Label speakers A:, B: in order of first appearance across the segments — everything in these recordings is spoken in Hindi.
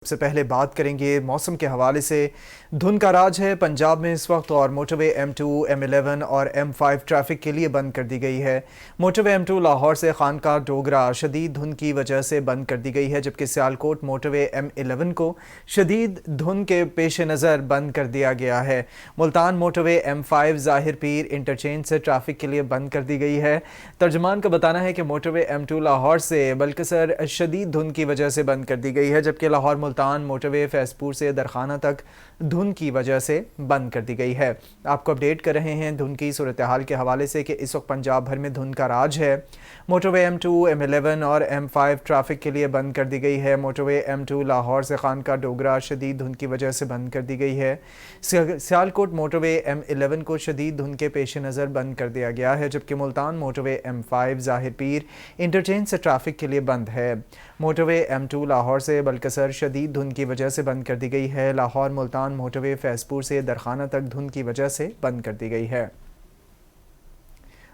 A: सबसे पहले बात करेंगे मौसम के हवाले से। धुंध का राज है पंजाब में इस वक्त और मोटरवे M2, M11 और M5 ट्रैफिक के लिए बंद कर दी गई है। मोटरवे M2 लाहौर से खानका डोगरा शदीद धुंध की वजह से बंद कर दी गई है, जबकि सियालकोट मोटरवे M11 को शदीद धुंध के पेश नज़र बंद कर दिया गया है। मुल्तान मोटरवे M5 ज़ाहिर पीर इंटरचेंज से ट्रैफिक के लिए बंद कर दी गई है। तर्जुमान का बताना है कि मोटरवे M2 लाहौर से बल्कसर शदीद धुंध की वजह से बंद कर दी गई है, जबकि लाहौर मुल्तान मोटरवे फैजपुर से दरखाना तक धुंध की वजह से बंद कर दी गई है। आपको अपडेट कर रहे हैं धुंध की सूरत हाल के हवाले से कि इस वक्त पंजाब भर में धुंध का राज है। मोटरवे M2, M11 और M5 ट्रैफिक के लिए बंद कर दी गई है। मोटरवे M2 लाहौर से खानका डोगरा शदीद धुंध की वजह से बंद कर दी गई है। सियालकोट मोटरवे M11 को शदीद धुंध के पेश नज़र बंद कर दिया गया है, जबकि मुल्तान मोटरवे M5 ज़ाहिर पीर इंटरचेंज से ट्रैफिक के लिए बंद है। मोटरवे M2 लाहौर से बल्कसर शदीद धुंध की वजह से बंद कर दी गई है। लाहौर मुल्तान मोटरवे फैजपुर से दरखाना तक धुंध की वजह से बंद कर दी गई है।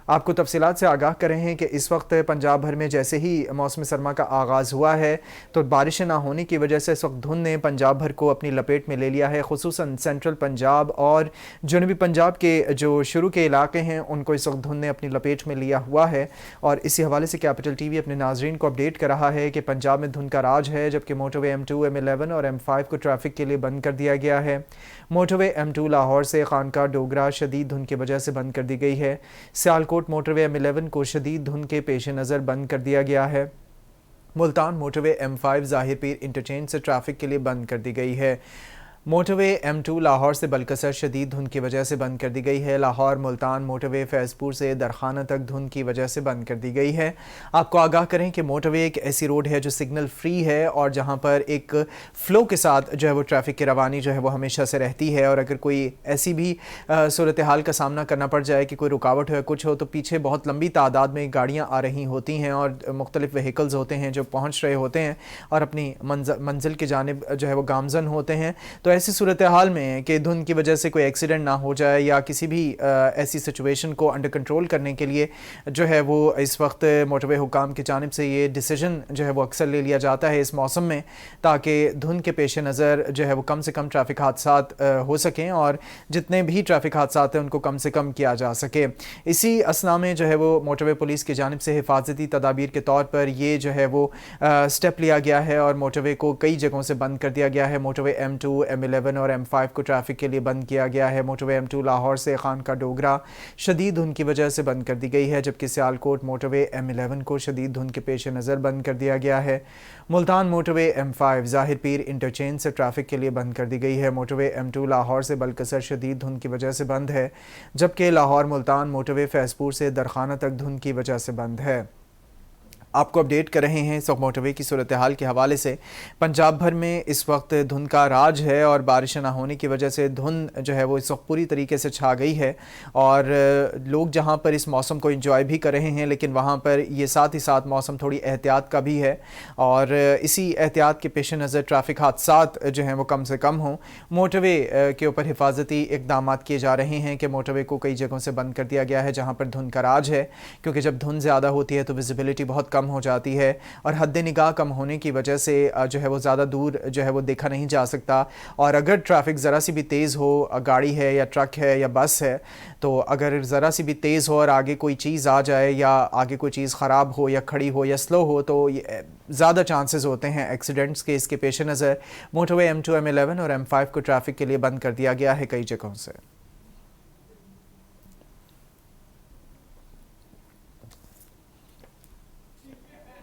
A: आपको तफसीलात से आगाह कर रहे हैं कि इस वक्त पंजाब भर में जैसे ही मौसम सरमा का आगाज़ हुआ है तो बारिशें ना होने की वजह से इस वक्त धुंध ने पंजाब भर को अपनी लपेट में ले लिया है। खुसूसन सेंट्रल पंजाब और जनूबी पंजाब के जो शुरू के इलाके हैं उनको इस वक्त धुंध ने अपनी लपेट में लिया हुआ है। और इसी हवाले से कैपिटल TV अपने नाजरीन को अपडेट कर रहा है कि पंजाब में धुंध का राज है, जबकि मोटरवे M2, M11 और M5 को ट्रैफिक के लिए बंद कर दिया गया है। मोटरवे M2 लाहौर से खानका डोगरा शदीद धुंध की वजह से बंद कर दी गई है। सियालकोट मोटरवे M11 को शदीद धुंध के पेश नज़र बंद कर दिया गया है। मुल्तान मोटरवे M5 ज़ाहिर पीर इंटरचेंज से ट्रैफिक के लिए बंद कर दी गई है। मोटरवे M2 लाहौर से बल्कसर शदीद धुंध की वजह से बंद कर दी गई है। लाहौर मुल्तान मोटरवे फैजपुर से दरखाना तक धुंध की वजह से बंद कर दी गई है। आपको आगाह करें कि मोटरवे एक ऐसी रोड है जो सिग्नल फ्री है और जहां पर एक फ़्लो के साथ जो है वो ट्रैफिक की रवानी जो है वो हमेशा से रहती है। और अगर कोई ऐसी भी सूरत हाल का सामना करना पड़ जाए कि कोई रुकावट हो या कुछ हो तो पीछे बहुत लंबी तादाद में गाड़ियाँ आ रही होती हैं और मुख्तलिफ व्हीकल्स होते हैं जो पहुँच रहे होते हैं और अपनी मंजिल की जानिब जो है वो गामजन होते हैं। तो ऐसी सूरत हाल में कि धुंध की वजह से कोई एक्सीडेंट ना हो जाए या किसी भी ऐसी सिचुएशन को अंडर कंट्रोल करने के लिए जो है वो इस वक्त मोटरवे हुकाम की जानिब से ये डिसीजन जो है वो अक्सर ले लिया जाता है इस मौसम में, ताकि धुंध के पेश नज़र जो है वो कम से कम ट्रैफिक हादसात हो सकें और जितने भी ट्रैफिक हादसात हैं उनको कम से कम किया जा सके। इसी असना में जो है वो मोटरवे पुलिस की जानिब से हिफाजती तदाबीर के तौर पर ये जो है वो स्टेप लिया गया है और मोटरवे को कई जगहों से बंद कर दिया गया है। मोटरवे M2, M11 और M5 को ट्रैफिक के लिए बंद किया गया है। मोटरवे M2 लाहौर से खानका डोगरा शदीद धुंध की वजह से बंद कर दी गई है, जबकि सियालकोट मोटरवे M11 को शदीद धुंध के पेश नज़र बंद कर दिया गया है। मुल्तान मोटरवे M5 ज़ाहिर पीर इंटरचेंज से ट्रैफिक के लिए बंद कर दी गई है। मोटरवे M2 लाहौर से बल्कसर शदीद धुंध की वजह से बंद है, जबकि लाहौर मुल्तान मोटरवे फैजपुर से दरखाना तक धुंध की वजह से बंद है। आपको अपडेट कर रहे हैं इस वक्त मोटरवे की सूरत हाल के हवाले से। पंजाब भर में इस वक्त धुंध का राज है और बारिश ना होने की वजह से धुंध जो है वो इस वक्त पूरी तरीके से छा गई है और लोग जहां पर इस मौसम को एंजॉय भी कर रहे हैं, लेकिन वहां पर ये साथ ही साथ मौसम थोड़ी एहतियात का भी है और इसी एहतियात के पेश नज़र ट्रैफिक हादसात जो हैं वो कम से कम हों। मोटरवे के ऊपर हिफाजती इकदाम किए जा रहे हैं कि मोटरवे को कई जगहों से बंद कर दिया गया है जहाँ पर धुंध का राज है, क्योंकि जब धुंध ज़्यादा होती है तो विजिबिलिटी बहुत कम हो जाती है और हद निगाह कम होने की वजह से जो है वो ज़्यादा दूर जो है वो देखा नहीं जा सकता। और अगर ट्रैफिक ज़रा सी भी तेज़ हो, गाड़ी है या ट्रक है या बस है, तो अगर ज़रा सी भी तेज़ हो और आगे कोई चीज़ आ जाए या आगे कोई चीज़ ख़राब हो या खड़ी हो या स्लो हो तो ज़्यादा चांसेस होते हैं एक्सीडेंट्स के। इसके पेश नज़र मोटरवे M2, M11 और M5 को ट्रैफिक के लिए बंद कर दिया गया है कई जगहों से।